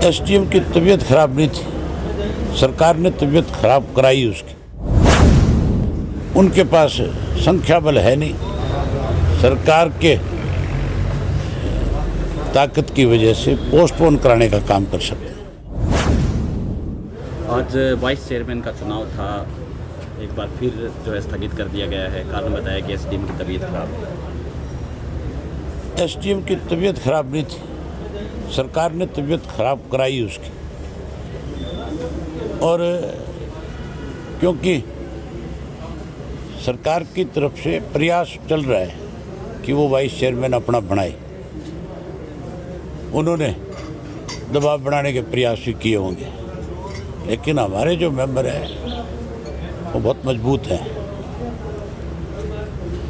SDM की तबीयत खराब नहीं थी, सरकार ने तबीयत खराब कराई उसकी। उनके पास संख्या बल है नहीं, सरकार के ताकत की वजह से पोस्टपोन कराने का काम कर सकते हैं। आज वाइस चेयरमैन का चुनाव था, एक बार फिर जो है स्थगित कर दिया गया है। कारण बताया कि एसडीएम की तबीयत खराब है। एसडीएम की तबीयत खराब नहीं थी, सरकार ने तबीयत खराब कराई उसकी। और क्योंकि सरकार की तरफ से प्रयास चल रहा है कि वो वाइस चेयरमैन अपना बनाए, उन्होंने दबाव बनाने के प्रयास भी किए होंगे, लेकिन हमारे जो मेंबर हैं वो बहुत मजबूत हैं।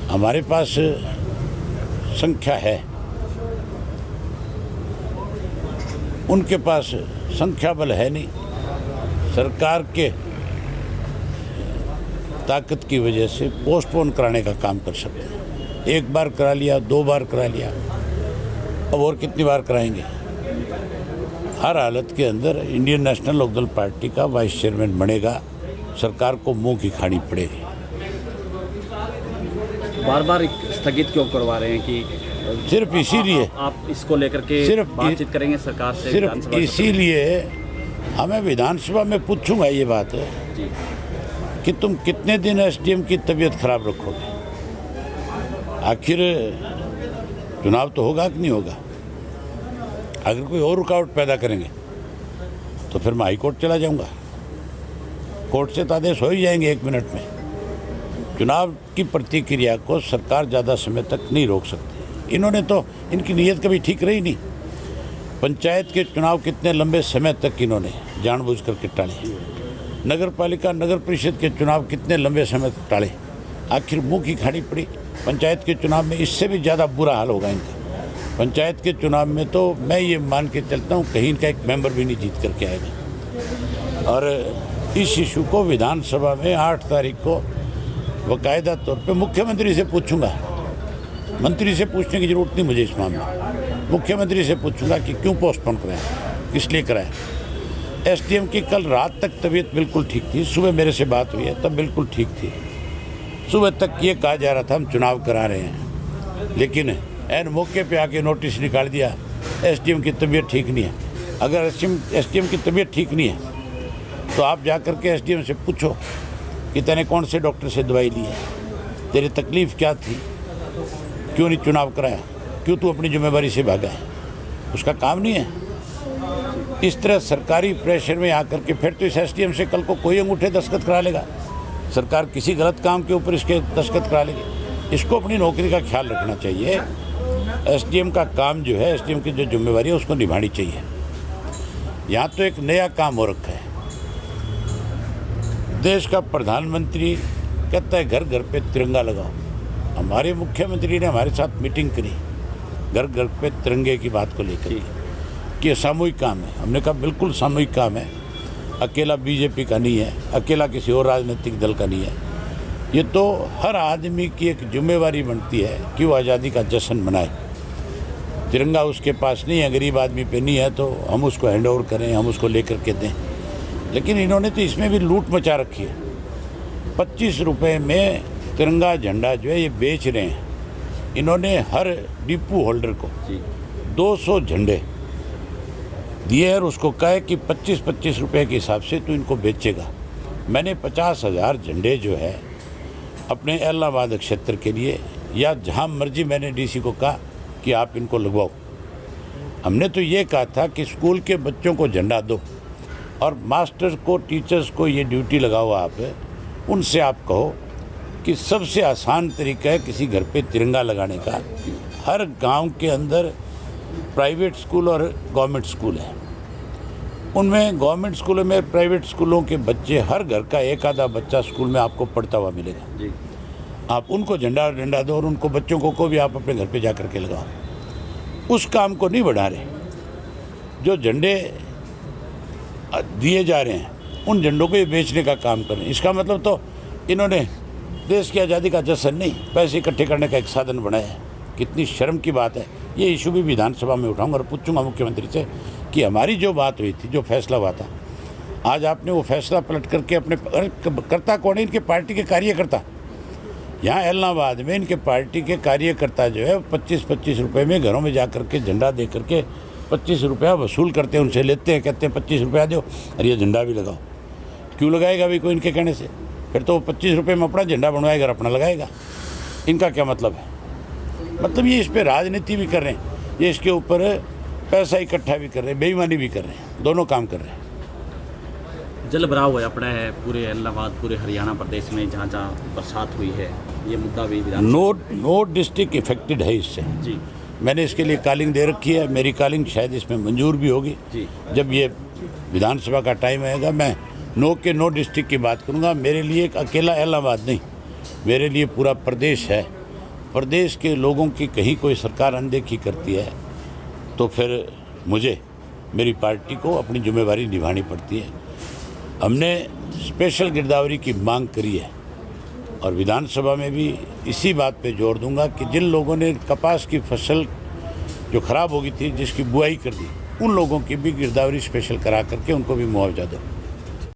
हमारे पास संख्या है, उनके पास संख्या बल है नहीं, सरकार के ताकत की वजह से पोस्टपोन कराने का काम कर सकते हैं। एक बार करा लिया, 2 बार करा लिया, अब और कितनी बार कराएंगे। हर हालत के अंदर इंडियन नेशनल लोकदल पार्टी का वाइस चेयरमैन बनेगा, सरकार को मुंह की खानी पड़ेगी। बार बार स्थगित क्यों करवा रहे हैं कि सिर्फ इसीलिए आप इसको लेकर के सिर्फ बातचीत करेंगे सरकार से? सिर्फ इसीलिए हमें विधानसभा में पूछूंगा ये बात है जी कि तुम कितने दिन एसडीएम की तबीयत खराब रखोगे। आखिर चुनाव तो होगा कि नहीं होगा। अगर कोई और रुकावट पैदा करेंगे तो फिर मैं हाई कोर्ट चला जाऊंगा, कोर्ट से तो आदेश हो ही जाएंगे 1 मिनट में। चुनाव की प्रतिक्रिया को सरकार ज़्यादा समय तक नहीं रोक सकती। इन्होंने तो, इनकी नीयत कभी ठीक रही नहीं। पंचायत के चुनाव कितने लंबे समय तक इन्होंने जानबूझ करके टाले, नगर पालिका नगर परिषद के चुनाव कितने लंबे समय तक टाले, आखिर मुंह की खानी पड़ी। पंचायत के चुनाव में इससे भी ज़्यादा बुरा हाल होगा इनका। पंचायत के चुनाव में तो मैं ये मान के चलता हूँ कहीं इनका एक मेंबर भी नहीं जीत करके आएगा। और इस इशू को विधानसभा में 8 तारीख को बाकायदा तौर पे मुख्यमंत्री से पूछूंगा। मंत्री से पूछने की जरूरत नहीं मुझे इस मामले, मुख्यमंत्री से पूछूंगा कि क्यों पोस्टपोन कराया, किस लिए कराया। एसडीएम की कल रात तक तबीयत बिल्कुल ठीक थी, सुबह मेरे से बात हुई है तब बिल्कुल ठीक थी। सुबह तक ये कहा जा रहा था हम चुनाव करा रहे हैं, लेकिन ऐन मौके पे आके नोटिस निकाल दिया एसडीएम की तबीयत ठीक नहीं है। अगर एसडीएम की तबीयत ठीक नहीं है तो आप जा कर के एसडीएम से पूछो कि तूने कौन से डॉक्टर से दवाई ली है, तेरी तकलीफ़ क्या थी, क्यों नहीं चुनाव कराया, क्यों तू अपनी जिम्मेदारी से भागा है। उसका काम नहीं है इस तरह सरकारी प्रेशर में आकर के। फिर तो इस एसडीएम से कल को कोई अंगूठे दस्तखत करा लेगा, सरकार किसी गलत काम के ऊपर इसके दस्तखत करा लेगी। इसको अपनी नौकरी का ख्याल रखना चाहिए। एसडीएम का काम जो है, एसडीएम की जो जिम्मेवारी है उसको निभानी चाहिए। यहाँ तो एक नया काम हो रखा है। देश का प्रधानमंत्री कहता है घर घर पे तिरंगा लगाओ। हमारे मुख्यमंत्री ने हमारे साथ मीटिंग करी घर घर पे तिरंगे की बात को लेकर कि ये सामूहिक काम है। हमने कहा बिल्कुल सामूहिक काम है, अकेला बीजेपी का नहीं है, अकेला किसी और राजनीतिक दल का नहीं है। ये तो हर आदमी की एक जिम्मेवारी बनती है कि वो आज़ादी का जश्न मनाए। तिरंगा उसके पास नहीं है, गरीब आदमी पे नहीं है, तो हम उसको हैंड ओवर करें, हम उसको लेकर के दें। लेकिन इन्होंने तो इसमें भी लूट मचा रखी है। 25 रुपये में तिरंगा झंडा जो है ये बेच रहे हैं। इन्होंने हर डिपो होल्डर को 200 झंडे दिए और उसको कहे कि 25-25 रुपये के हिसाब से तो इनको बेचेगा। मैंने 50,000 झंडे जो है अपने इलाहाबाद क्षेत्र के लिए या जहाँ मर्जी मैंने डीसी को कहा कि आप इनको लगवाओ। हमने तो ये कहा था कि स्कूल के बच्चों को झंडा दो और मास्टर को, टीचर्स को ये ड्यूटी लगाओ। आप उनसे आप कहो कि सबसे आसान तरीका है किसी घर पे तिरंगा लगाने का। हर गांव के अंदर प्राइवेट स्कूल और गवर्नमेंट स्कूल है, उनमें गवर्नमेंट स्कूलों में प्राइवेट स्कूलों के बच्चे, हर घर का एक आधा बच्चा स्कूल में आपको पढ़ता हुआ मिलेगा जी। आप उनको झंडा दो और उनको बच्चों को भी आप अपने घर पे जा कर के लगाओ। उस काम को नहीं बढ़ा रहे। जो झंडे दिए जा रहे हैं उन झंडों को ये बेचने का काम कर रहे हैं। इसका मतलब तो इन्होंने देश की आज़ादी का जश्न नहीं, पैसे इकट्ठे करने का एक साधन बनाया है। कितनी शर्म की बात है। ये इशू भी विधानसभा में उठाऊंगा और पूछूंगा मुख्यमंत्री से कि हमारी जो बात हुई थी, जो फैसला हुआ था, आज आपने वो फैसला पलट करके अपने करता कौन है? इनके पार्टी के कार्यकर्ता। यहाँ इलाहाबाद में इनके पार्टी के कार्यकर्ता जो है 25-25 रुपये में घरों में जा करके झंडा दे करके 25 रुपया वसूल करते हैं, उनसे लेते हैं, कहते हैं 25 रुपया दो और ये झंडा भी लगाओ। क्यों लगाएगा भाई कोई इनके कहने से? फिर तो वो 25 रुपये में अपना झंडा बनवाएगा और अपना लगाएगा। इनका क्या मतलब है? मतलब ये इस पर राजनीति भी कर रहे हैं, ये इसके ऊपर पैसा इकट्ठा भी कर रहे हैं, बेईमानी भी कर रहे हैं, दोनों काम कर रहे हैं। जल भराव होया पड़ा है पूरे इलाहाबाद, पूरे हरियाणा प्रदेश में जहाँ जहाँ बरसात हुई है, ये मुद्दा भी नो डिस्ट्रिक्ट इफेक्टेड है इससे जी। मैंने इसके लिए कॉलिंग दे रखी है, मेरी कॉलिंग शायद इसमें मंजूर भी होगी जी। जब ये विधानसभा का टाइम आएगा मैं नो डिस्ट्रिक्ट की बात करूँगा। मेरे लिए एक अकेला इलाहाबाद नहीं, मेरे लिए पूरा प्रदेश है। प्रदेश के लोगों की कहीं कोई सरकार अनदेखी करती है तो फिर मुझे, मेरी पार्टी को अपनी जिम्मेवारी निभानी पड़ती है। हमने स्पेशल गिरदावरी की मांग करी है और विधानसभा में भी इसी बात पे जोर दूंगा कि जिन लोगों ने कपास की फसल जो ख़राब हो गई थी, जिसकी बुआई कर दी, उन लोगों की भी गिरदावरी स्पेशल करा करके उनको भी मुआवजा दो।